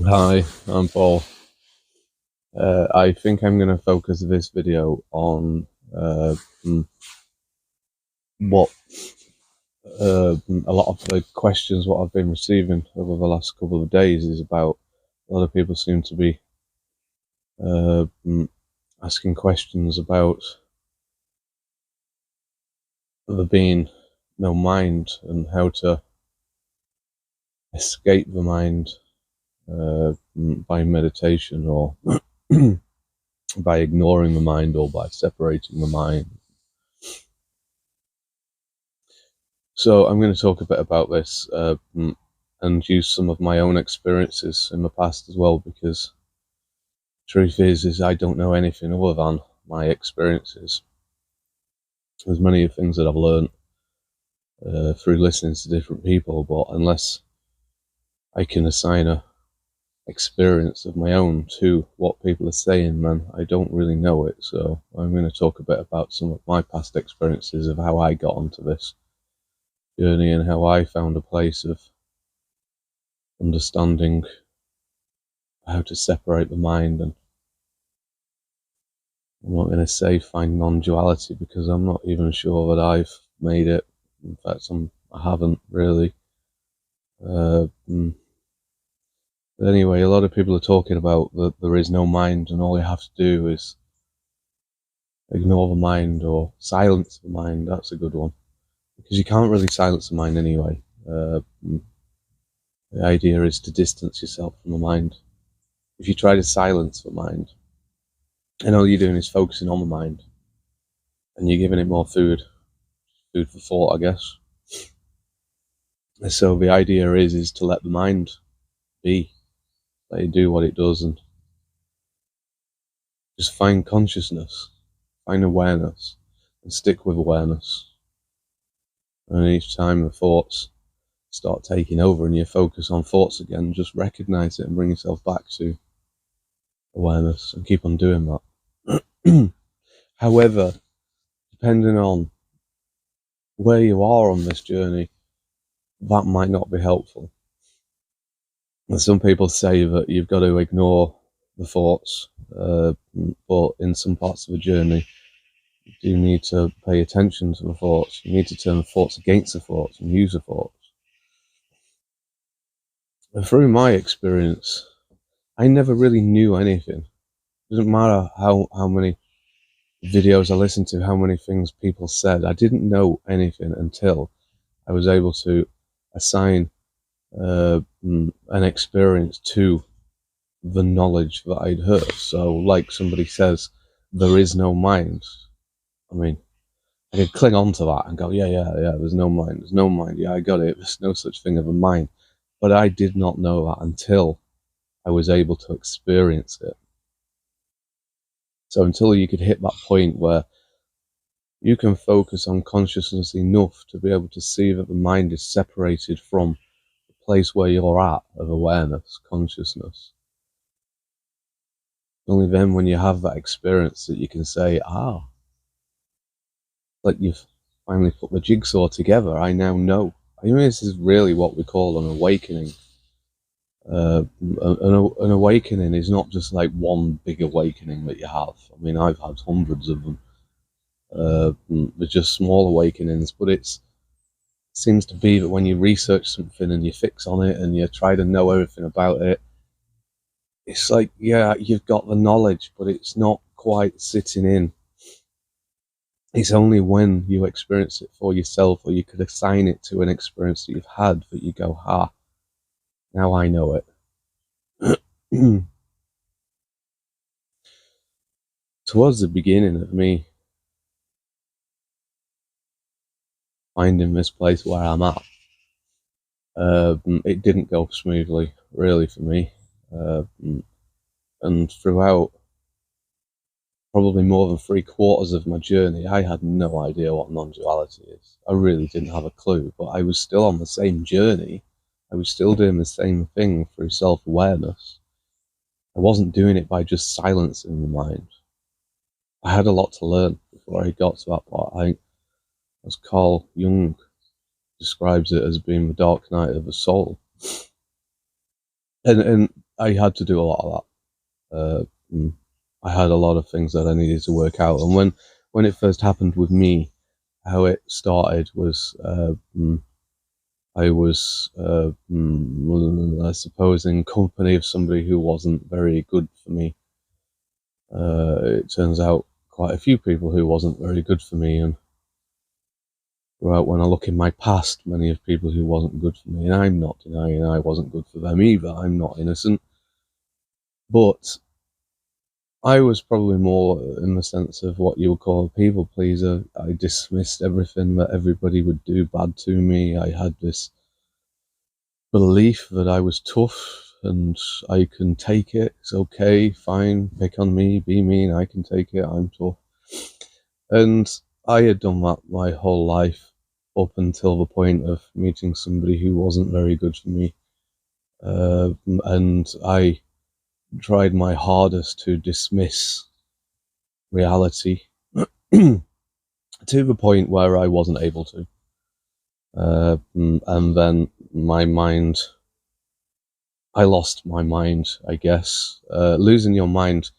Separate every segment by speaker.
Speaker 1: Hi, I'm Paul. I think I'm going to focus this video on what a lot of the questions what I've been receiving over the last couple of days is about. A lot of people seem to be uh, asking questions about there being no mind and how to escape the mind by meditation or by ignoring the mind or by separating the mind. So I'm going to talk a bit about this and use some of my own experiences in the past as well, because truth is I don't know anything other than my experiences. There's many things that I've learned through listening to different people, but unless I can assign a experience of my own to what people are saying, then I don't really know it. So I'm going to talk a bit about some of my past experiences of how I got onto this journey and how I found a place of understanding how to separate the mind. And I'm not going to say find non-duality because I'm not even sure that I've made it. In fact, I haven't really. But anyway, a lot of people are talking about that there is no mind and all you have to do is ignore the mind or silence the mind. That's a good one, because you can't really silence the mind anyway. The idea is to distance yourself from the mind. If you try to silence the mind, and all you're doing is focusing on the mind, and you're giving it more food for thought, I guess. So the idea is to let the mind be, let it do what it does, and just find consciousness, find awareness, and stick with awareness. And each time the thoughts start taking over and you focus on thoughts again, just recognize it and bring yourself back to awareness and keep on doing that. However, depending on where you are on this journey, that might not be helpful. And some people say that you've got to ignore the thoughts, but in some parts of the journey, you need to pay attention to the thoughts. You need to turn the thoughts against the thoughts and use the thoughts. And through my experience, I never really knew anything. It doesn't matter how many videos I listened to, how many things people said. I didn't know anything until I was able to assign an experience to the knowledge that I'd heard. So, like somebody says, there is no mind. I mean, I could cling on to that and go, yeah, there's no mind, yeah, I got it, there's no such thing as a mind. But I did not know that until I was able to experience it. So until you could hit that point where you can focus on consciousness enough to be able to see that the mind is separated from the place where you're at of awareness, consciousness. Only then when you have that experience that you can say, like you've finally put the jigsaw together, I now know. I mean, this is really what we call an awakening. An awakening is not just like one big awakening that you have. I mean, I've had hundreds of them. They're just small awakenings, but it seems to be that when you research something and you fix on it and you try to know everything about it, it's like, yeah, you've got the knowledge, but it's not quite sitting in. It's only when you experience it for yourself, or you could assign it to an experience that you've had, that you go, now I know it. Towards the beginning of me finding this place where I'm at, it didn't go smoothly, really, for me. And throughout probably more than 3/4 of my journey, I had no idea what non-duality is. I really didn't have a clue, but I was still on the same journey. I was still doing the same thing through self-awareness. I wasn't doing it by just silencing the mind. I had a lot to learn before I got to that part. I think, as Carl Jung describes it, as being the dark night of the soul. And I had to do a lot of that. I had a lot of things that I needed to work out, and when it first happened with me, how it started was I was, I suppose, in company of somebody who wasn't very good for me. It turns out quite a few people who wasn't very good for me, and throughout, when I look in my past, many of people who wasn't good for me, and I'm not denying I wasn't good for them either. I'm not innocent, but I was probably more in the sense of what you would call a people pleaser. I dismissed everything that everybody would do bad to me. I had this belief that I was tough and I can take it. It's okay, fine, pick on me, be mean, I can take it, I'm tough. And I had done that my whole life up until the point of meeting somebody who wasn't very good for me. And I tried my hardest to dismiss reality to the point where I wasn't able to. And then my mind, I lost my mind, I guess. Losing your mind,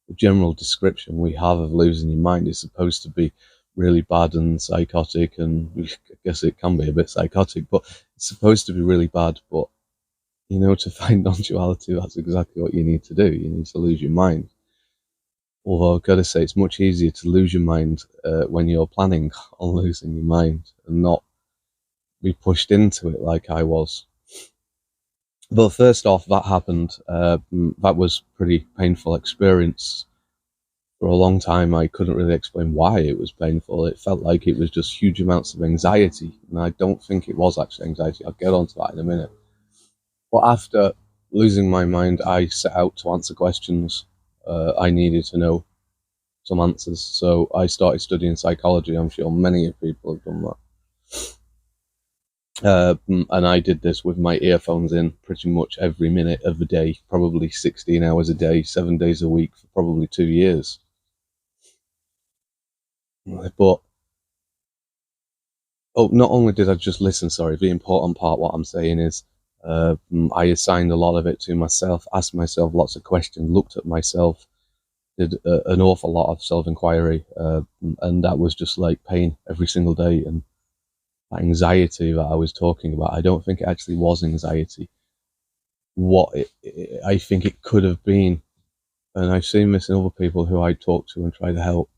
Speaker 1: the general description we have of losing your mind is supposed to be really bad and psychotic, and I guess it can be a bit psychotic, but it's supposed to be really bad. But, you know, to find non-duality, that's exactly what you need to do. You need to lose your mind. Although I've got to say, it's much easier to lose your mind when you're planning on losing your mind and not be pushed into it like I was. But first off, that happened. That was a pretty painful experience. For a long time, I couldn't really explain why it was painful. It felt like it was just huge amounts of anxiety, and I don't think it was actually anxiety. I'll get onto that in a minute. But after losing my mind, I set out to answer questions. I needed to know some answers, so I started studying psychology. I'm sure many of people have done that. And I did this with my earphones in pretty much every minute of the day, probably 16 hours a day, 7 days a week for probably 2 years. But not only did I just listen, sorry, the important part, what I'm saying is, I assigned a lot of it to myself, asked myself lots of questions, looked at myself, did an awful lot of self-inquiry, and that was just like pain every single day. And that anxiety that I was talking about, I don't think it actually was anxiety. I think it could have been, and I've seen this in other people who I talk to and try to help,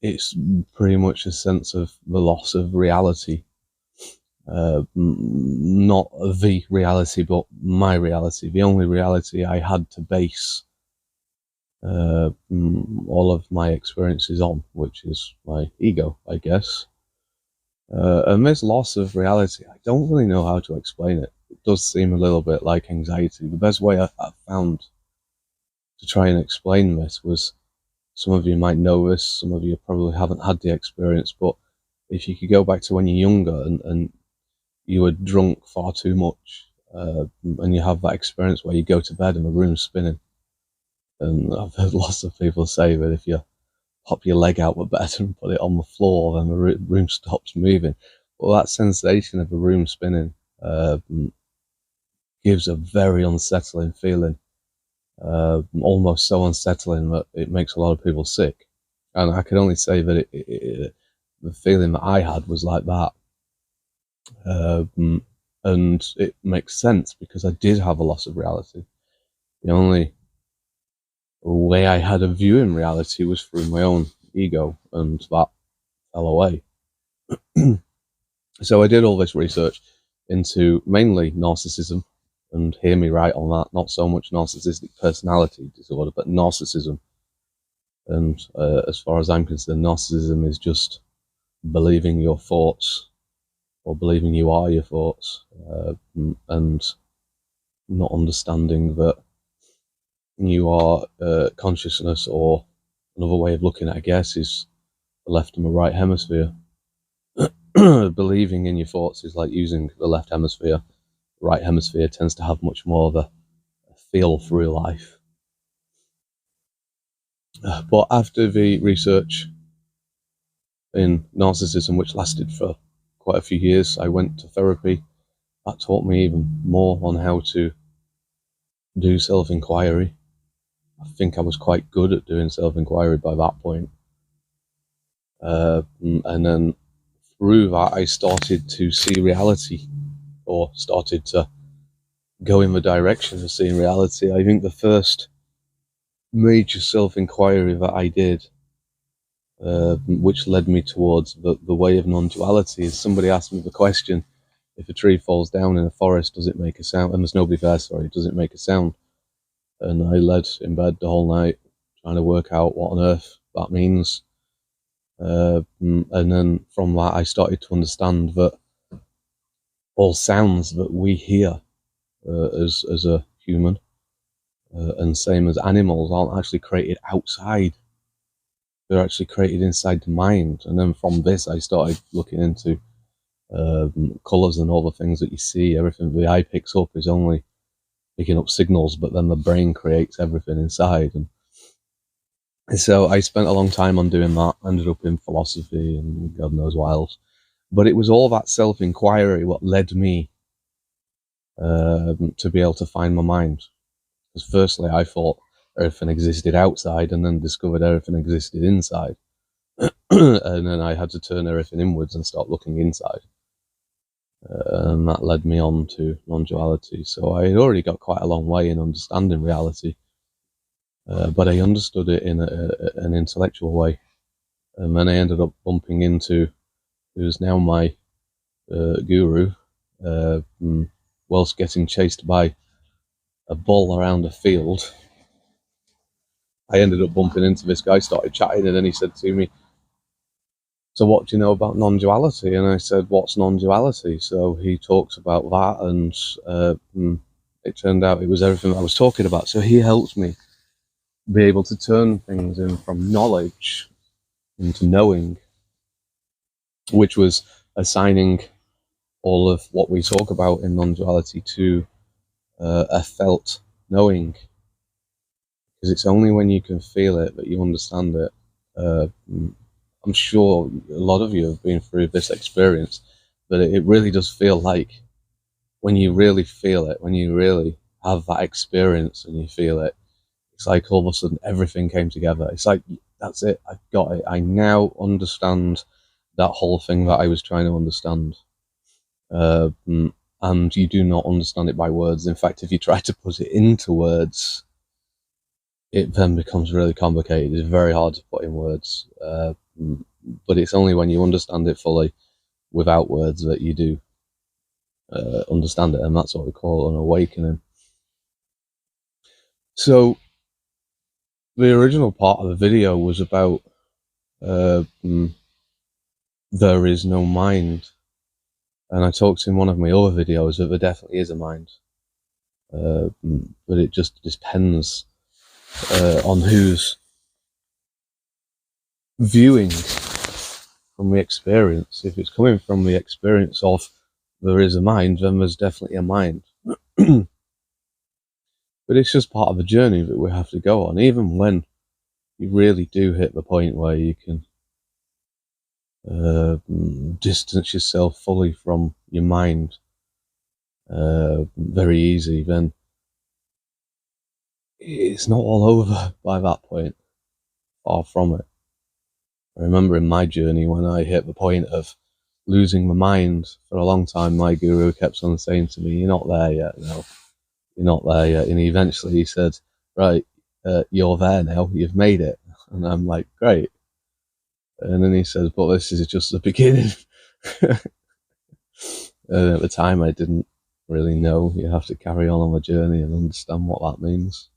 Speaker 1: it's pretty much a sense of the loss of reality. Not the reality, but my reality, the only reality I had to base all of my experiences on, which is my ego, I guess. And this loss of reality, I don't really know how to explain it. It does seem a little bit like anxiety. The best way I found to try and explain this was, some of you might know this, some of you probably haven't had the experience, but if you could go back to when you're younger and you were drunk far too much, and you have that experience where you go to bed and the room's spinning. And I've heard lots of people say that if you pop your leg out the bed and put it on the floor, then the room stops moving. Well, that sensation of the room spinning gives a very unsettling feeling, almost so unsettling that it makes a lot of people sick. And I can only say that the feeling that I had was like that. And it makes sense because I did have a loss of reality. The only way I had of viewing reality was through my own ego, and that fell away. So I did all this research into mainly narcissism, and hear me right on that, not so much narcissistic personality disorder, but narcissism. And as far as I'm concerned, narcissism is just believing your thoughts, or believing you are your thoughts, and not understanding that you are consciousness, or another way of looking at it, I guess, is the left and the right hemisphere. Believing in your thoughts is like using the left hemisphere. The right hemisphere tends to have much more of a feel through life. But after the research in narcissism, which lasted for quite a few years, I went to therapy. That taught me even more on how to do self-inquiry. I think I was quite good at doing self-inquiry by that point. And then through that, I started to see reality, or started to go in the direction of seeing reality. I think the first major self-inquiry that I did, which led me towards the way of non-duality, is somebody asked me the question, if a tree falls down in a forest, does it make a sound? And there's nobody there, sorry, does it make a sound? And I led in bed the whole night trying to work out what on earth that means. And then from that, I started to understand that all sounds that we hear as a human, and same as animals, aren't actually created outside. They're actually created inside the mind. And then from this, I started looking into colours and all the things that you see. Everything the eye picks up is only picking up signals, but then the brain creates everything inside. And so I spent a long time on doing that. Ended up in philosophy and God knows what else. But it was all that self-inquiry what led me to be able to find my mind. Because firstly, I thought everything existed outside, and then discovered everything existed inside. And then I had to turn everything inwards and start looking inside. And that led me on to non-duality. So I had already got quite a long way in understanding reality, but I understood it in an intellectual way. And then I ended up bumping into who's now my guru, whilst getting chased by a bull around a field. I ended up bumping into this guy, started chatting, and then he said to me, so what do you know about non-duality? And I said, what's non-duality? So he talked about that, and it turned out it was everything I was talking about. So he helped me be able to turn things in from knowledge into knowing, which was assigning all of what we talk about in non-duality to a felt knowing. Because it's only when you can feel it that you understand it. I'm sure a lot of you have been through this experience, but it really does feel like when you really feel it, when you really have that experience and you feel it, it's like all of a sudden everything came together. It's like, that's it, I've got it. I now understand that whole thing that I was trying to understand. And you do not understand it by words. In fact, if you try to put it into words, it then becomes really complicated. It's very hard to put in words. But it's only when you understand it fully without words that you do understand it, and that's what we call an awakening. So the original part of the video was about there is no mind, and I talked in one of my other videos that there definitely is a mind, but it just depends on who's viewing from the experience. If it's coming from the experience of there is a mind, then there's definitely a mind. But it's just part of the journey that we have to go on, even when you really do hit the point where you can distance yourself fully from your mind very easy, then it's not all over by that point. Far from it. I remember in my journey when I hit the point of losing my mind for a long time, my guru kept on saying to me, you're not there yet, no, you're not there yet. And eventually he said, right, you're there now, you've made it. And I'm like, great. And then he says, but this is just the beginning. And at the time I didn't really know. You have to carry on the journey and understand what that means.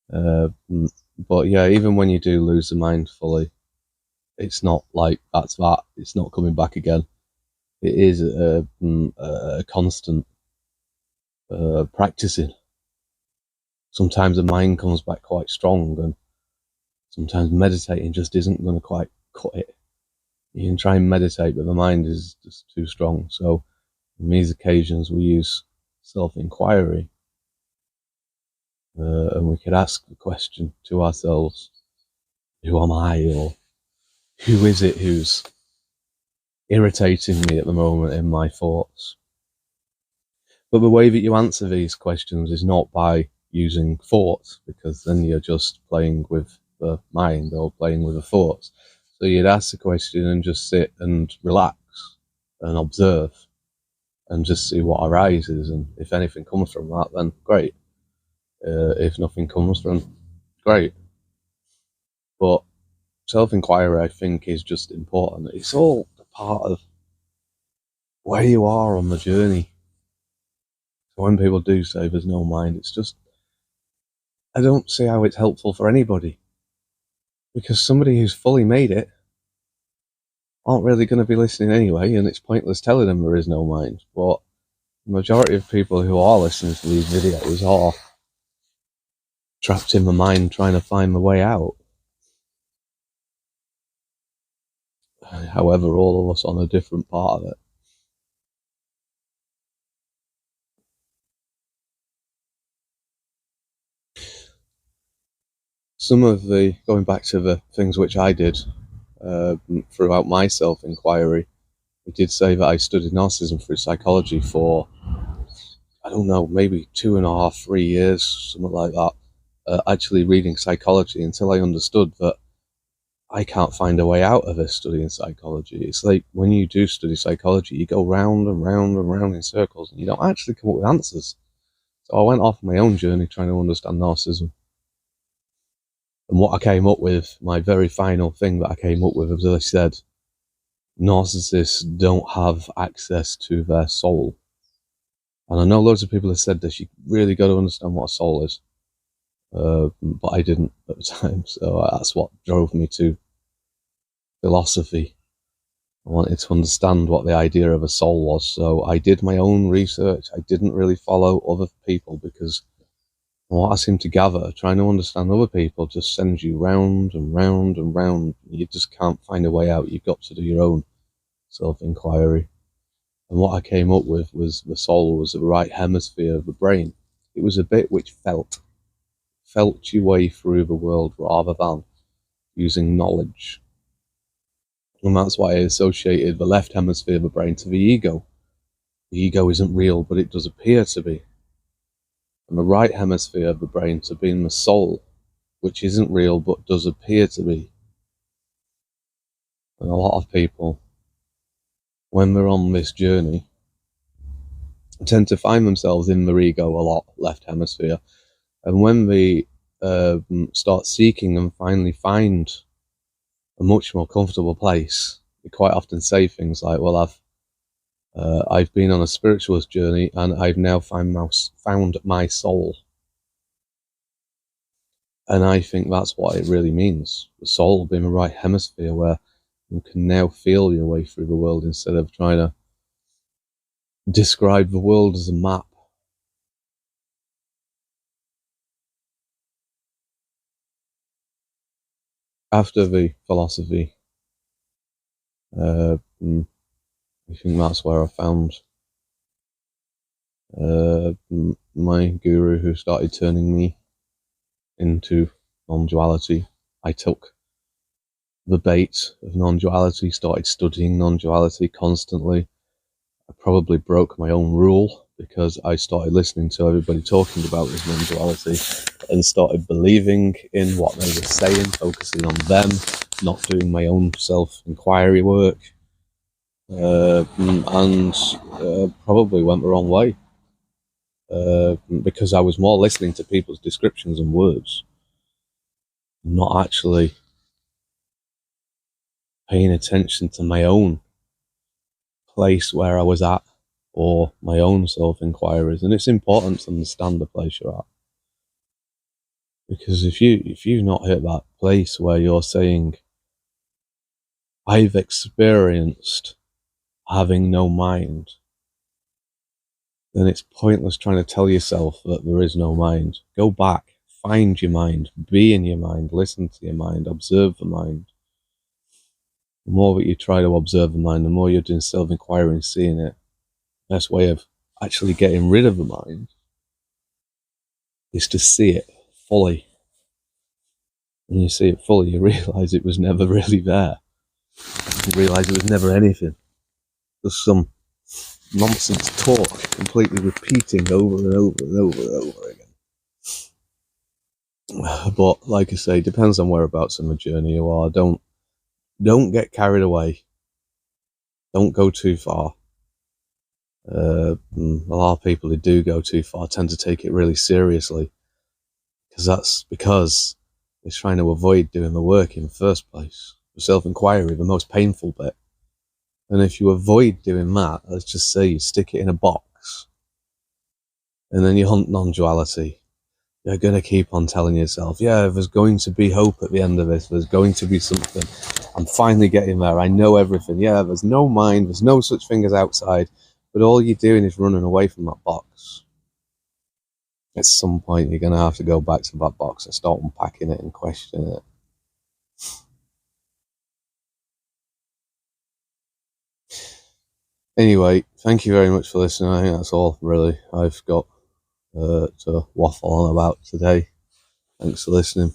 Speaker 1: But yeah, even when you do lose the mind fully, it's not like that's that. It's not coming back again. It is a constant practicing. Sometimes the mind comes back quite strong, and sometimes meditating just isn't going to quite cut it. You can try and meditate, but the mind is just too strong. So on these occasions, we use self-inquiry, and we could ask the question to ourselves, who am I, or who is it who's irritating me at the moment in my thoughts? But the way that you answer these questions is not by using thoughts, because then you're just playing with the mind or playing with the thoughts. So you'd ask the question and just sit and relax and observe and just see what arises. And if anything comes from that, then great. If nothing comes from, great. But self-inquiry, I think, is just important. It's all a part of where you are on the journey. So when people do say there's no mind, it's just, I don't see how it's helpful for anybody. Because somebody who's fully made it aren't really going to be listening anyway, and it's pointless telling them there is no mind. But the majority of people who are listening to these videos are trapped in the mind trying to find the way out. However, all of us on a different part of it. Some of the, going back to the things which I did throughout my self-inquiry, I did say that I studied narcissism through psychology for, I don't know, maybe 2.5, 3 years, something like that. Actually reading psychology until I understood that I can't find a way out of this studying psychology. It's like when you do study psychology, you go round and round and round in circles and you don't actually come up with answers. So I went off my own journey trying to understand narcissism. And what I came up with, my very final thing that I came up with, as I said, narcissists don't have access to their soul. And I know loads of people have said this, you really got to understand what a soul is. But I didn't at the time, so that's what drove me to philosophy. I wanted to understand what the idea of a soul was, so I did my own research. I didn't really follow other people, because what I seem to gather, trying to understand other people just sends you round and round and round. You just can't find a way out. You've got to do your own self-inquiry. And what I came up with was the soul was the right hemisphere of the brain. It was a bit which felt your way through the world rather than using knowledge. And that's why I associated the left hemisphere of the brain to the ego. The ego isn't real, but it does appear to be. And the right hemisphere of the brain to being the soul, which isn't real, but does appear to be. And a lot of people, when they're on this journey, tend to find themselves in their ego a lot, left hemisphere. And when they start seeking and finally find a much more comfortable place, they quite often say things like, well, I've been on a spiritualist journey and I've now found my soul. And I think that's what it really means. The soul being the right hemisphere, where you can now feel your way through the world instead of trying to describe the world as a map. After the philosophy, I think that's where I found my guru, who started turning me into non-duality. I took the bait of non-duality, started studying non-duality constantly. I probably broke my own rule, because I started listening to everybody talking about this non-duality and started believing in what they were saying, focusing on them, not doing my own self-inquiry work, and probably went the wrong way, because I was more listening to people's descriptions and words, not actually paying attention to my own place where I was at, or my own self-inquiries. And it's important to understand the place you're at, because if you've not hit that place where you're saying, I've experienced having no mind, then it's pointless trying to tell yourself that there is no mind. Go back, find your mind, be in your mind, listen to your mind, observe the mind. The more that you try to observe the mind, the more you're doing self-inquiry and seeing it. The best way of actually getting rid of the mind is to see it fully. When you see it fully, you realise it was never really there. You realise it was never anything. Just some nonsense talk, completely repeating over and over and over and over again. But like I say, depends on whereabouts in the journey you are. Don't get carried away. Don't go too far. A lot of people who do go too far tend to take it really seriously, because it's trying to avoid doing the work in the first place. Self-inquiry, the most painful bit. And if you avoid doing that, let's just say you stick it in a box, and then you hunt non-duality, you're going to keep on telling yourself, yeah, there's going to be hope at the end of this, there's going to be something, I'm finally getting there, I know everything, yeah, there's no mind, there's no such thing as outside, but all you're doing is running away from that box. At some point, you're going to have to go back to that box and start unpacking it and questioning it. Anyway, thank you very much for listening. I think that's all, really, I've got to waffle on about today. Thanks for listening.